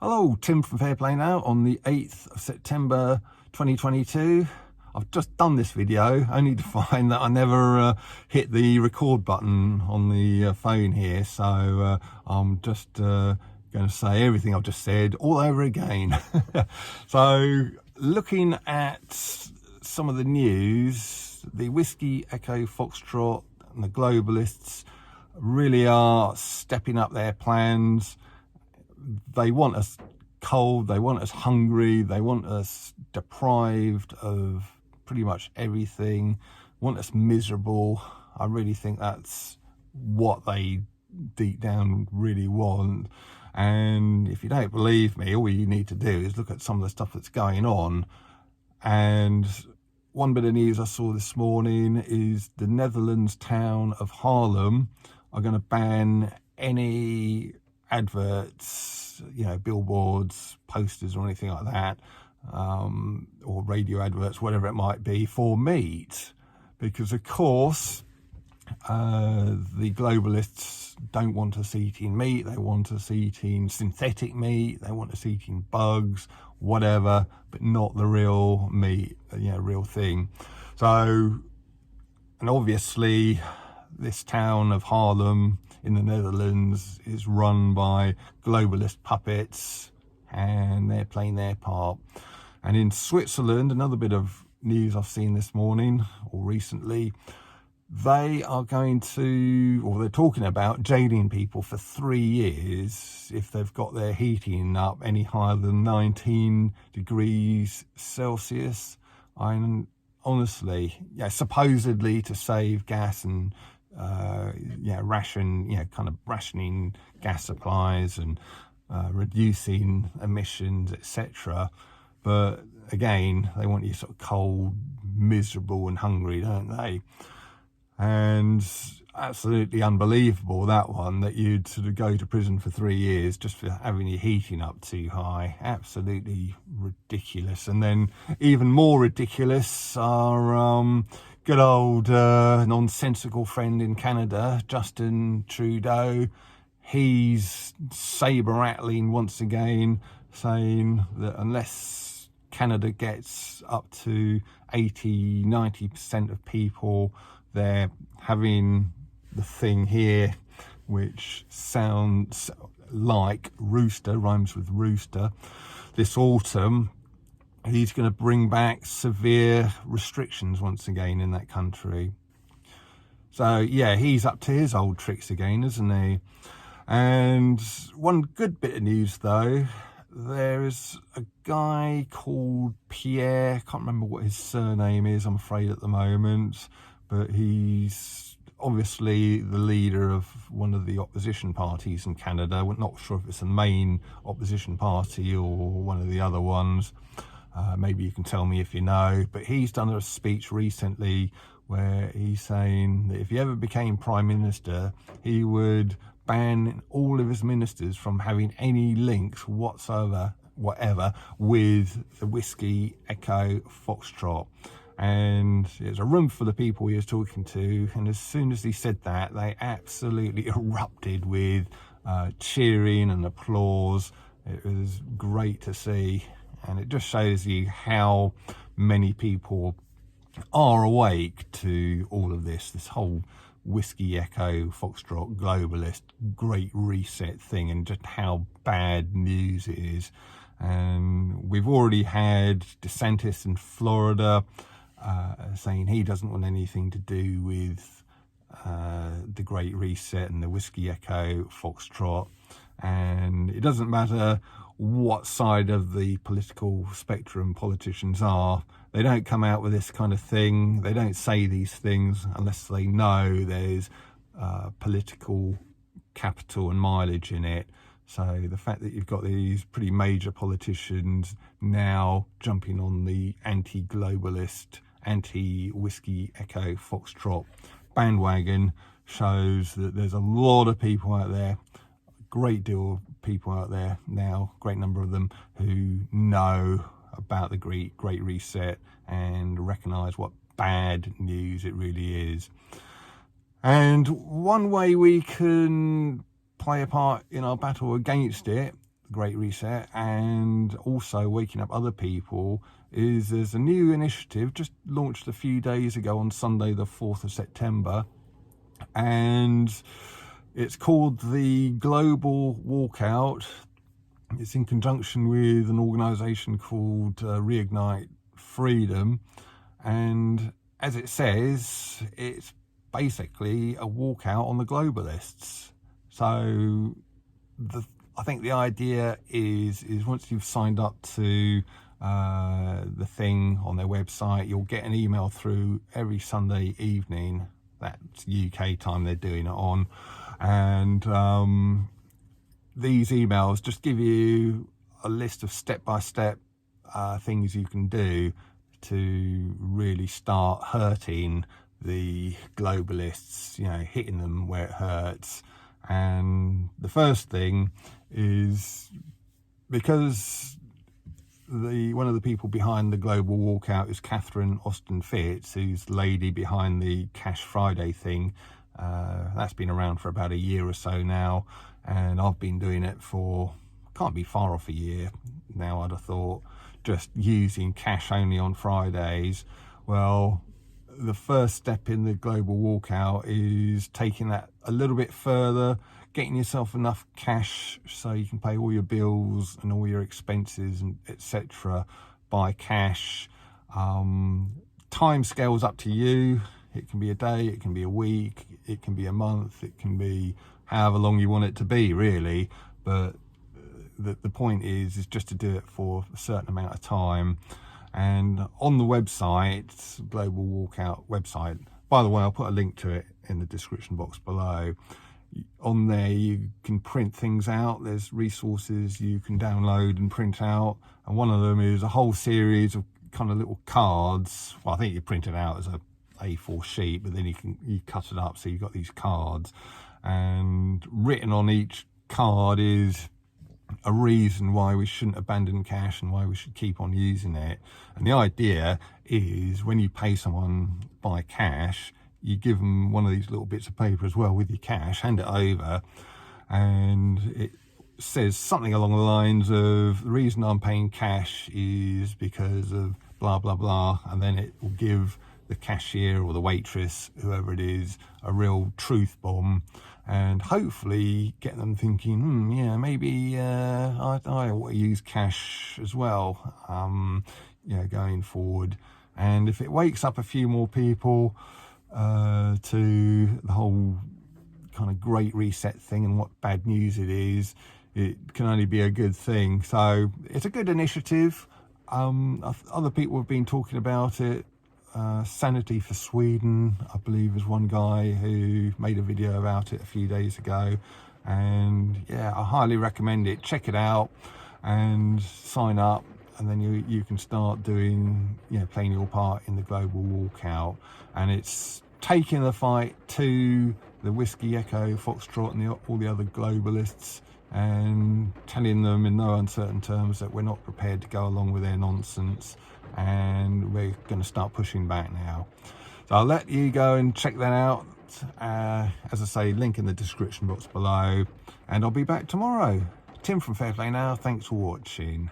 Hello, Tim from Fair Play Now on the 8th of September 2022. I've just done this video only to find that I never hit the record button on the phone here, so I'm just going to say everything I've just said all over again. So looking at some of the news, the Whiskey Echo Foxtrot and the Globalists really are stepping up their plans. They want us cold, they want us hungry, they want us deprived of pretty much everything, want us miserable. I really think that's what they deep down really want. And if you don't believe me, all you need to do is look at some of the stuff that's going on. And one bit of news I saw this morning is the Netherlands town of Haarlem are going to ban any adverts, billboards, posters or anything like that, or radio adverts, whatever it might be, for meat, because of course the globalists don't want us eating meat. They want us eating synthetic meat, they want us eating bugs, whatever, but not the real meat, real thing. So, and obviously this town of Haarlem in the Netherlands is run by globalist puppets, and they're playing their part. And in Switzerland, another bit of news I've seen this morning or recently, they are going to, or they're talking about jailing people for 3 years if they've got their heating up any higher than 19 degrees Celsius. Honestly, supposedly to save gas and rationing gas supplies and reducing emissions, etc. But again, they want you sort of cold, miserable and hungry, don't they? And absolutely unbelievable, that one, that you'd sort of go to prison for 3 years just for having your heating up too high. Absolutely ridiculous. And then even more ridiculous are good old nonsensical friend in Canada, Justin Trudeau. He's saber-rattling once again, saying that unless Canada gets up to 80-90% of people, they're having the thing here, which sounds like rooster, rhymes with rooster, this autumn. He's going to bring back severe restrictions once again in that country. So yeah, he's up to his old tricks again, isn't he? And one good bit of news though, there's a guy called Pierre, can't remember what his surname is, I'm afraid, at the moment, but he's obviously the leader of one of the opposition parties in Canada. We're not sure if it's the main opposition party or one of the other ones. Maybe you can tell me if you know, but he's done a speech recently where he's saying that if he ever became Prime Minister, he would ban all of his ministers from having any links whatsoever, with the Whiskey Echo Foxtrot. And there's a room full of people he was talking to, and as soon as he said that, they absolutely erupted with cheering and applause. It was great to see. And it just shows you how many people are awake to all of this whole Whiskey Echo Foxtrot globalist great reset thing, and just how bad news it is. And we've already had DeSantis in Florida saying he doesn't want anything to do with the great reset and the Whiskey Echo Foxtrot. And it doesn't matter what side of the political spectrum politicians are, they don't come out with this kind of thing. They don't say these things unless they know there's political capital and mileage in it. So the fact that you've got these pretty major politicians now jumping on the anti-globalist, anti-Whiskey Echo Foxtrot bandwagon shows that there's a lot of people out there, great deal of people out there now, great number of them, who know about the great reset and recognize what bad news it really is. And one way we can play a part in our battle against it, the Great Reset and also waking up other people, is there's a new initiative just launched a few days ago on Sunday the 4th of September, and it's called the Global Walkout. It's in conjunction with an organisation called Reignite Freedom, and as it says, it's basically a walkout on the globalists. So I think the idea is once you've signed up to the thing on their website, you'll get an email through every Sunday evening. That's UK time they're doing it on, and these emails just give you a list of step-by-step things you can do to really start hurting the globalists, hitting them where it hurts. And the first thing is, because one of the people behind the Global Walkout is Catherine Austin Fitz, who's the lady behind the Cash Friday thing. That's been around for about a year or so now, and I've been doing it for, can't be far off a year now, I'd have thought, just using cash only on Fridays. Well, the first step in the Global Walkout is taking that a little bit further, getting yourself enough cash so you can pay all your bills and all your expenses and etc. by cash. Time scales up to you. It can be a day, it can be a week, it can be a month, it can be however long you want it to be, really. But the point is just to do it for a certain amount of time. And on the website, Global Walkout website, by the way, I'll put a link to it in the description box below. On there you can print things out. There's resources you can download and print out, and one of them is a whole series of kind of little cards. Well, I think you print it out as a A4 sheet, but then you cut it up so you've got these cards, and written on each card is a reason why we shouldn't abandon cash and why we should keep on using it. And the idea is, when you pay someone by cash, you give them one of these little bits of paper as well with your cash, hand it over, and it says something along the lines of, the reason I'm paying cash is because of blah blah blah, and then it will give the cashier or the waitress, whoever it is, a real truth bomb, and hopefully get them thinking, yeah, maybe I want to use cash as well, going forward. And if it wakes up a few more people to the whole kind of Great Reset thing and what bad news it is, it can only be a good thing. So it's a good initiative. Other people have been talking about it. Sanity for Sweden, I believe, is one guy who made a video about it a few days ago, and yeah, I highly recommend it. Check it out and sign up, and then you can start doing, playing your part in the Global Walkout. And it's taking the fight to the Whiskey Echo Foxtrot and all the other globalists, and telling them in no uncertain terms that we're not prepared to go along with their nonsense, and we're going to start pushing back now. So I'll let you go and check that out. As I say, link in the description box below, and I'll be back tomorrow. Tim from Fairplay Now, thanks for watching.